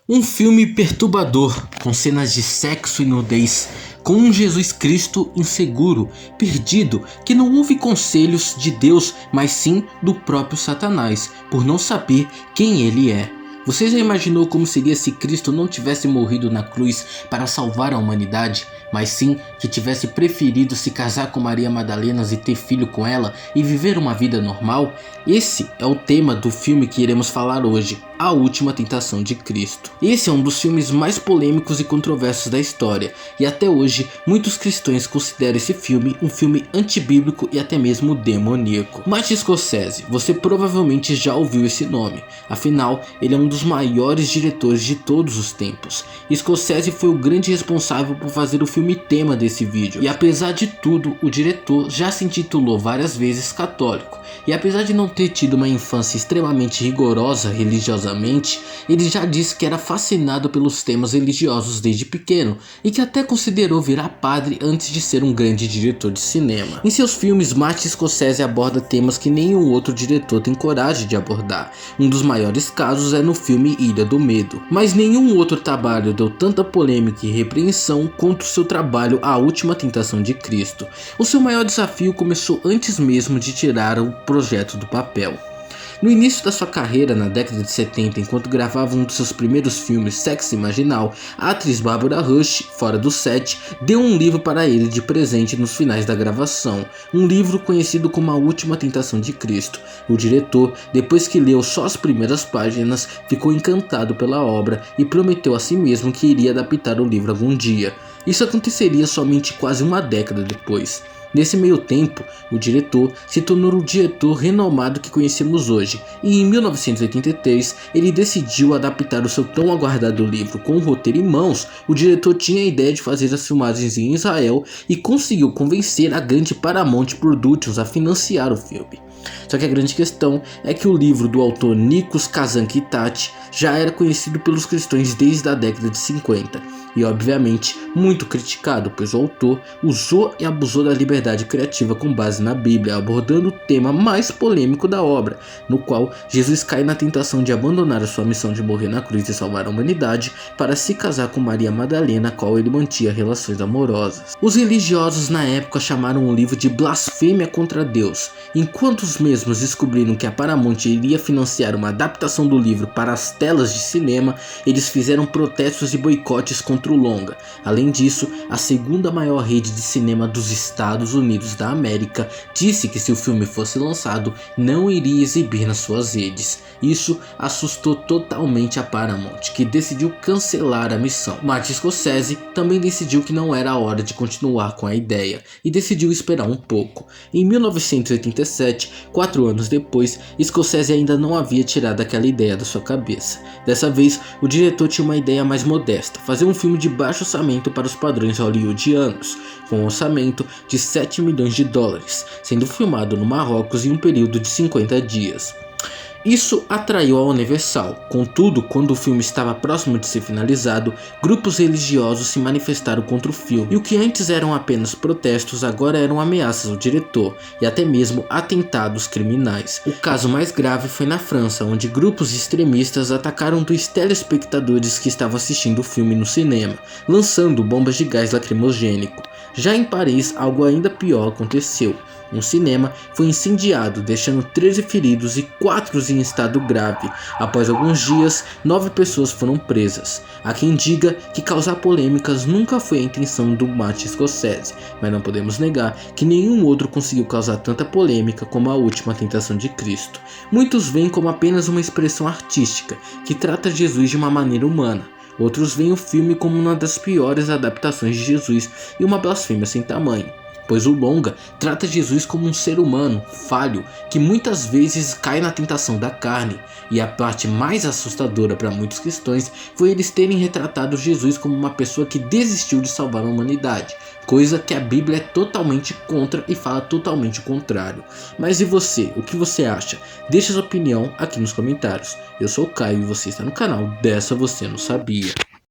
Um filme perturbador, com cenas de sexo e nudez, com um Jesus Cristo inseguro, perdido, que não ouve conselhos de Deus, mas sim do próprio Satanás, por não saber quem ele é. Você já imaginou como seria se Cristo não tivesse morrido na cruz para salvar a humanidade, mas sim que tivesse preferido se casar com Maria Madalena e ter filho com ela e viver uma vida normal? Esse é o tema do filme que iremos falar hoje, A Última Tentação de Cristo. Esse é um dos filmes mais polêmicos e controversos da história, e até hoje muitos cristãos consideram esse filme um filme antibíblico e até mesmo demoníaco. Martin Scorsese, você provavelmente já ouviu esse nome, afinal ele é um dos maiores diretores de todos os tempos. Scorsese foi o grande responsável por fazer o filme tema desse vídeo, e apesar de tudo, o diretor já se intitulou várias vezes católico, e apesar de não ter tido uma infância extremamente rigorosa religiosamente, ele já disse que era fascinado pelos temas religiosos desde pequeno, e que até considerou virar padre antes de ser um grande diretor de cinema. Em seus filmes, Martin Scorsese aborda temas que nenhum outro diretor tem coragem de abordar. Um dos maiores casos é no filme Ilha do Medo, mas nenhum outro trabalho deu tanta polêmica e repreensão quanto o seu trabalho A Última Tentação de Cristo. O seu maior desafio começou antes mesmo de tirar o projeto do papel. No início da sua carreira, na década de 70, enquanto gravava um dos seus primeiros filmes, Sexo Marginal, a atriz Barbara Rush, fora do set, deu um livro para ele de presente nos finais da gravação, um livro conhecido como A Última Tentação de Cristo. O diretor, depois que leu só as primeiras páginas, ficou encantado pela obra e prometeu a si mesmo que iria adaptar o livro algum dia. Isso aconteceria somente quase uma década depois. Nesse meio tempo, o diretor se tornou o diretor renomado que conhecemos hoje, e em 1983 ele decidiu adaptar o seu tão aguardado livro. Com o roteiro em mãos, o diretor tinha a ideia de fazer as filmagens em Israel e conseguiu convencer a grande Paramount Productions a financiar o filme. Só que a grande questão é que o livro do autor Nikos Kazantzakis já era conhecido pelos cristãos desde a década de 50 e obviamente muito criticado, pois o autor usou e abusou da liberdade criativa com base na Bíblia, abordando o tema mais polêmico da obra, no qual Jesus cai na tentação de abandonar a sua missão de morrer na cruz e salvar a humanidade para se casar com Maria Madalena, a qual ele mantinha relações amorosas. Os religiosos na época chamaram o livro de blasfêmia contra Deus, enquanto os mesmos descobriram que a Paramount iria financiar uma adaptação do livro para as telas de cinema, eles fizeram protestos e boicotes contra o longa. Além disso, a segunda maior rede de cinema dos Estados Unidos da América disse que se o filme fosse lançado, não iria exibir nas suas redes. Isso assustou totalmente a Paramount, que decidiu cancelar a missão. Martin Scorsese também decidiu que não era a hora de continuar com a ideia e decidiu esperar um pouco. Em 1987, 4 anos depois, Scorsese ainda não havia tirado aquela ideia da sua cabeça. Dessa vez, o diretor tinha uma ideia mais modesta: fazer um filme de baixo orçamento para os padrões hollywoodianos, com um orçamento de 7 milhões de dólares, sendo filmado no Marrocos em um período de 50 dias. Isso atraiu a Universal. Contudo, quando o filme estava próximo de ser finalizado, grupos religiosos se manifestaram contra o filme, e o que antes eram apenas protestos agora eram ameaças ao diretor e até mesmo atentados criminais. O caso mais grave foi na França, onde grupos extremistas atacaram dois telespectadores que estavam assistindo o filme no cinema, lançando bombas de gás lacrimogênico. Já em Paris, algo ainda pior aconteceu. Um cinema foi incendiado, deixando 13 feridos e 4 em estado grave. Após alguns dias, 9 pessoas foram presas. Há quem diga que causar polêmicas nunca foi a intenção do Martin Scorsese, mas não podemos negar que nenhum outro conseguiu causar tanta polêmica como A Última Tentação de Cristo. Muitos veem como apenas uma expressão artística, que trata Jesus de uma maneira humana. Outros veem o filme como uma das piores adaptações de Jesus e uma blasfêmia sem tamanho, pois o longa trata Jesus como um ser humano falho que muitas vezes cai na tentação da carne, e a parte mais assustadora para muitos cristãos foi eles terem retratado Jesus como uma pessoa que desistiu de salvar a humanidade, coisa que a Bíblia é totalmente contra e fala totalmente o contrário. Mas e você? O que você acha? Deixa sua opinião aqui nos comentários. Eu sou o Caio e você está no canal Dessa Você Não Sabia.